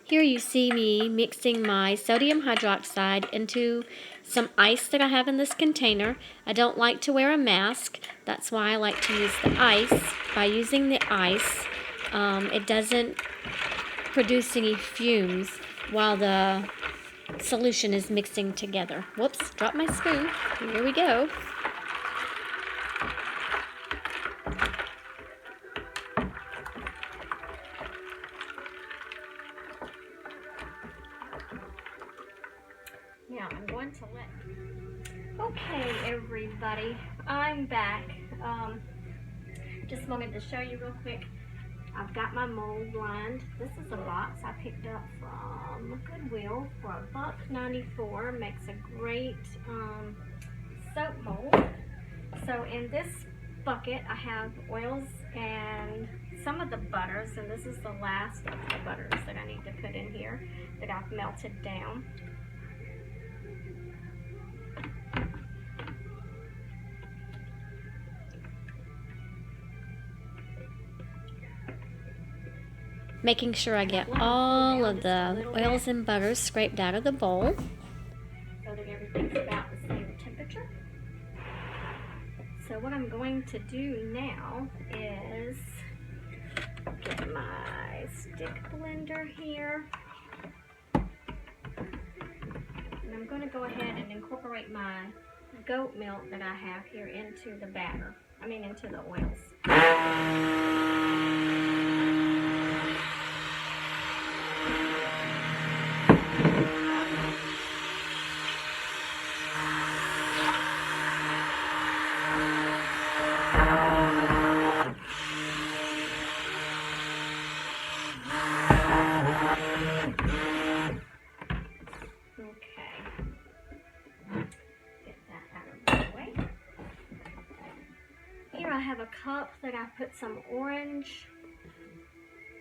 Here you see me mixing my sodium hydroxide into some ice that I have in this container. I don't like to wear a mask. That's why I like to use the ice. By using the ice, it doesn't produce any fumes while the solution is mixing together. Whoops, dropped my spoon. Here we go. Now I'm going to Okay, everybody, I'm back. Just wanted to show you real quick. I've got my mold lined. This is a box I picked up from Goodwill for $1.94. Makes a great soap mold. So in this bucket I have oils and some of the butters, and this is the last of the butters that I need to put in here that I've melted down. Making sure I get all of the oils and butters scraped out of the bowl so that everything's about the same temperature. So what I'm going to do now is get my stick blender here, and I'm going to go ahead and incorporate my goat milk that I have here into the batter, into the oils. I have a cup that I put some orange,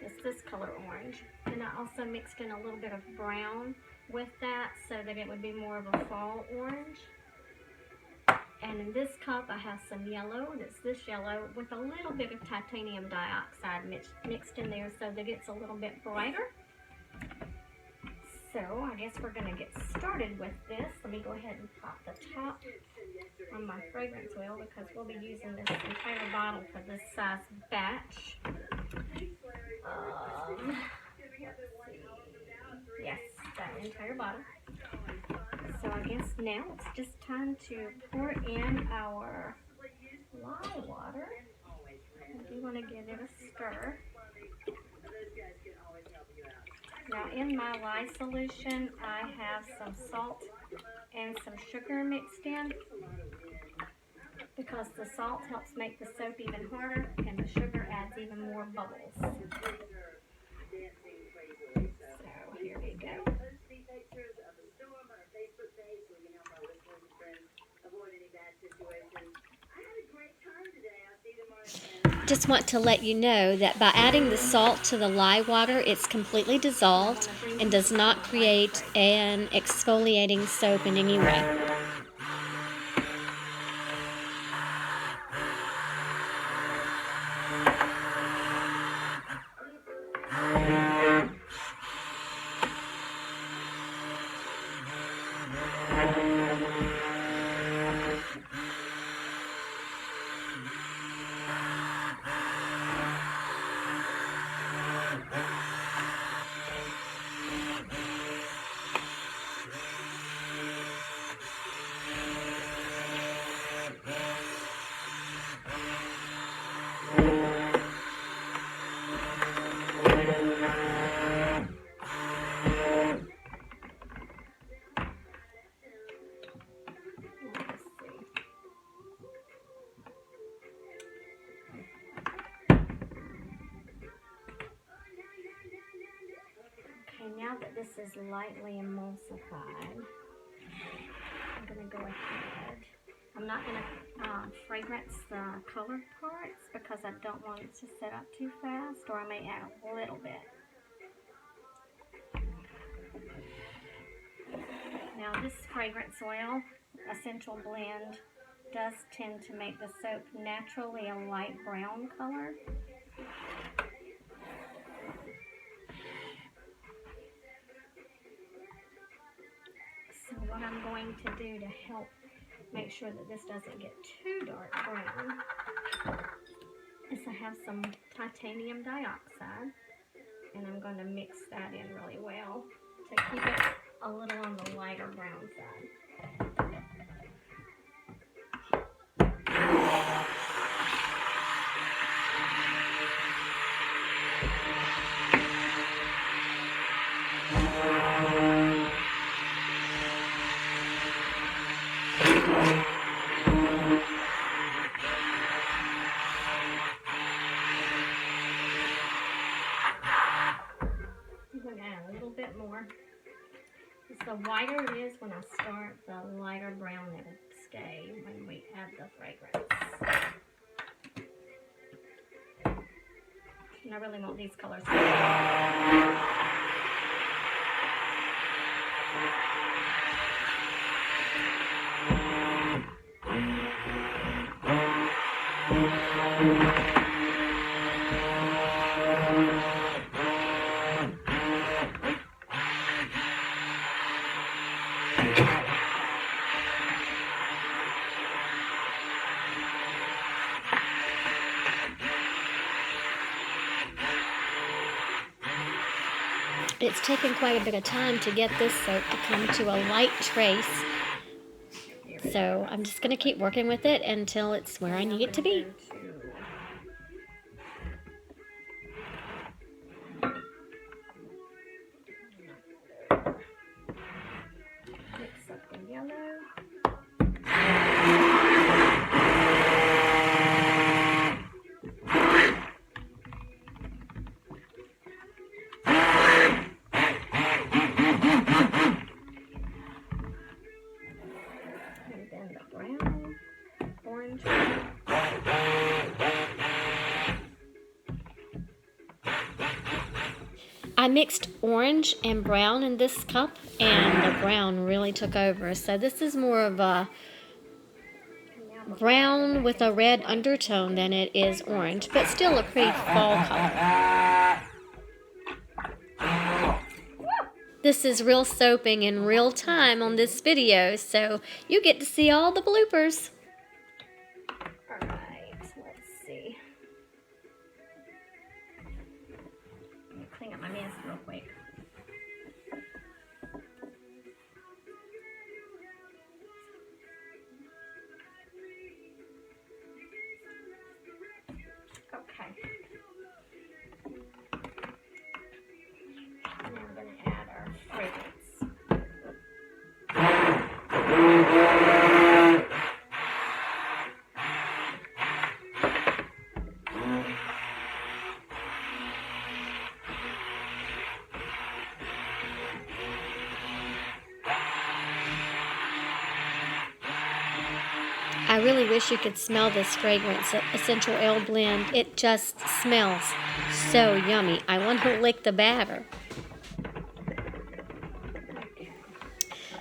it's this color orange, and I also mixed in a little bit of brown with that so that it would be more of a fall orange. And in this cup I have some yellow, and it's this yellow with a little bit of titanium dioxide mixed in there so that it's a little bit brighter. So I guess we're going to get started with this. Let me go ahead and pop the top on my fragrance oil because we'll be using this entire bottle for this size batch. Yes, that entire bottle. So I guess now it's just time to pour in our lye water. I do want to give it a stir. Now in my lye solution, I have some salt and some sugar mixed in because the salt helps make the soap even harder and the sugar adds even more bubbles. So here we go. Just want to let you know that by adding the salt to the lye water, it's completely dissolved and does not create an exfoliating soap in any way. Now that this is lightly emulsified, I'm going to go ahead. I'm not going to fragrance the colored parts because I don't want it to set up too fast, or I may add a little bit. Now this fragrance oil, essential blend, does tend to make the soap naturally a light brown color. what I'm going to do to help make sure that this doesn't get too dark brown is I have some titanium dioxide, and I'm going to mix that in really well to keep it a little on the lighter brown side. I'm going to add a little bit more. The whiter it is when I start, the lighter brown it will stay when we add the fragrance. And I really want these colors to It's taken quite a bit of time to get this soap to come to a light trace. So I'm just going to keep working with it until it's where I need it to be. Mix up the yellow. I mixed orange and brown in this cup, and the brown really took over. So this is more of a brown with a red undertone than it is orange, but still a pretty fall color. This is real soaping in real time on this video, so you get to see all the bloopers. Alright, let's see. Let me clean up my mess real quick. Okay. And then we're going to add our fragrance. I really wish you could smell this fragrance essential oil blend. It just smells so yummy. I want to lick the batter.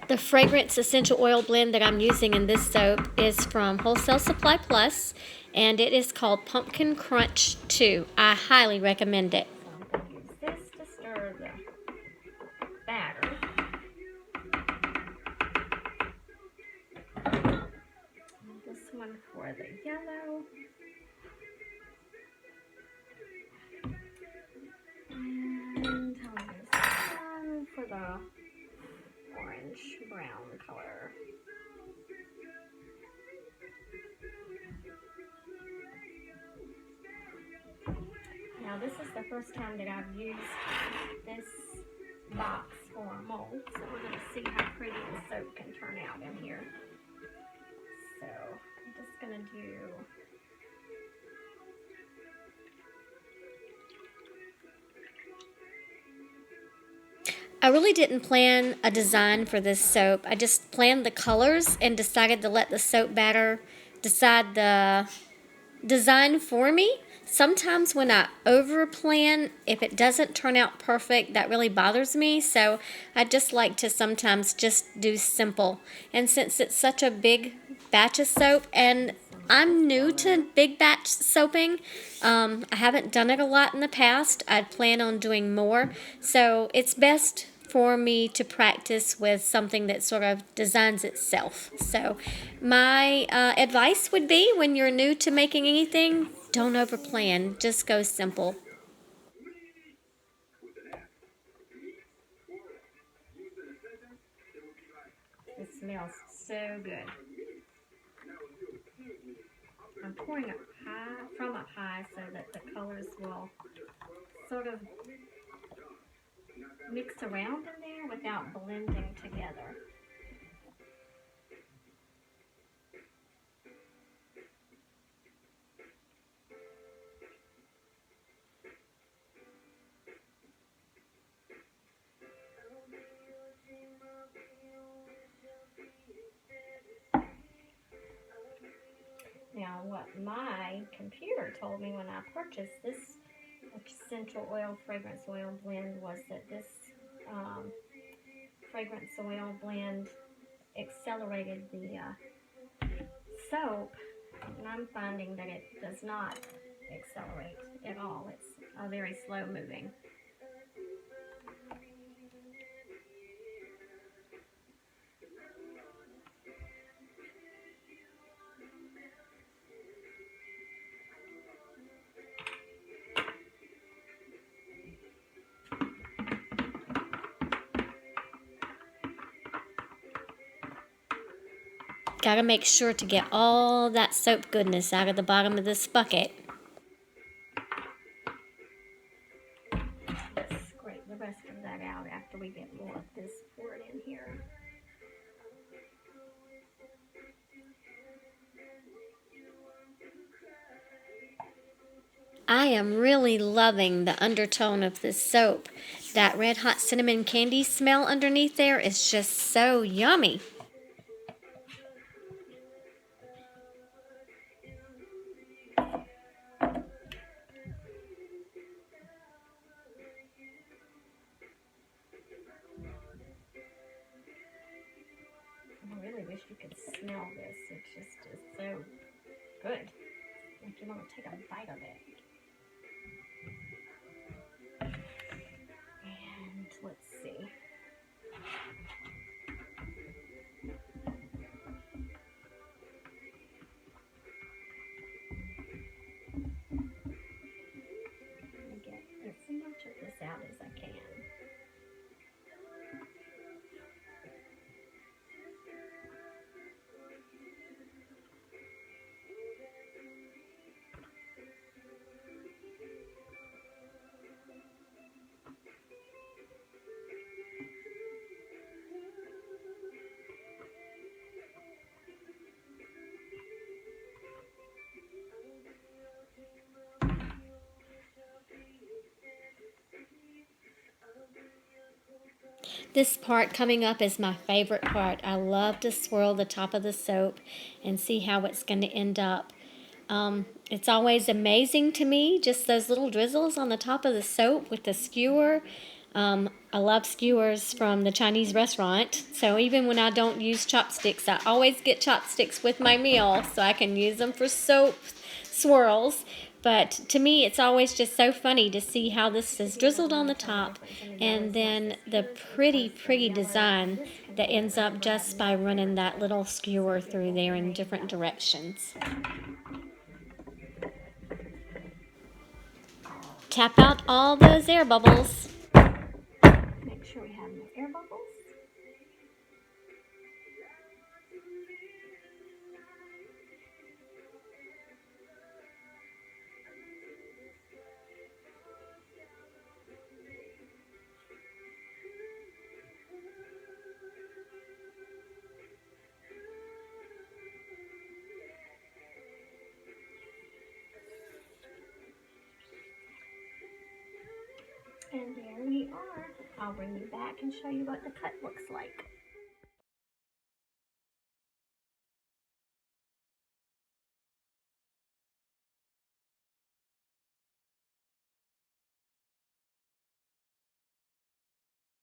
The fragrance essential oil blend that I'm using in this soap is from Wholesale Supply Plus, and it is called Pumpkin Crunch 2. I highly recommend it. So I'm going to use this to stir the batter. This one for the yellow. And I'll use this one for the orange-brown color. Now this is the first time that I've used this box for a mold, so we're going to see how pretty the soap can turn out in here. So I'm just going to do I really didn't plan a design for this soap. I just planned the colors and decided to let the soap batter decide the design for me. Sometimes when I over-plan, if it doesn't turn out perfect, that really bothers me. So I just like to sometimes just do simple. And since it's such a big batch of soap, and I'm new to big batch soaping. I haven't done it a lot in the past. I plan on doing more. So it's best for me to practice with something that sort of designs itself. So my advice would be, when you're new to making anything, don't overplan. Just go simple. It smells so good. I'm pouring it from up high so that the colors will sort of mix around in there without blending together. Now, what my computer told me when I purchased this essential oil fragrance oil blend was that this fragrance oil blend accelerated the soap, and I'm finding that it does not accelerate at all. It's very slow moving. Gotta make sure to get all that soap goodness out of the bottom of this bucket. Let's scrape the rest of that out after we get more of this poured in here. I am really loving the undertone of this soap. That red hot cinnamon candy smell underneath there is just so yummy. I really wish you could smell this. It just is so good. Like you want to take a bite of it. And let's see. Get as much of this out as I can. This part coming up is my favorite part. I love to swirl the top of the soap and see how it's going to end up. It's always amazing to me, just those little drizzles on the top of the soap with the skewer. I love skewers from the Chinese restaurant, so even when I don't use chopsticks, I always get chopsticks with my meal so I can use them for soap swirls. But to me, it's always just so funny to see how this is drizzled on the top, and then the pretty, pretty design that ends up just by running that little skewer through there in different directions. Tap out all those air bubbles. Make sure we have no air bubbles. And there we are. I'll bring you back and show you what the cut looks like.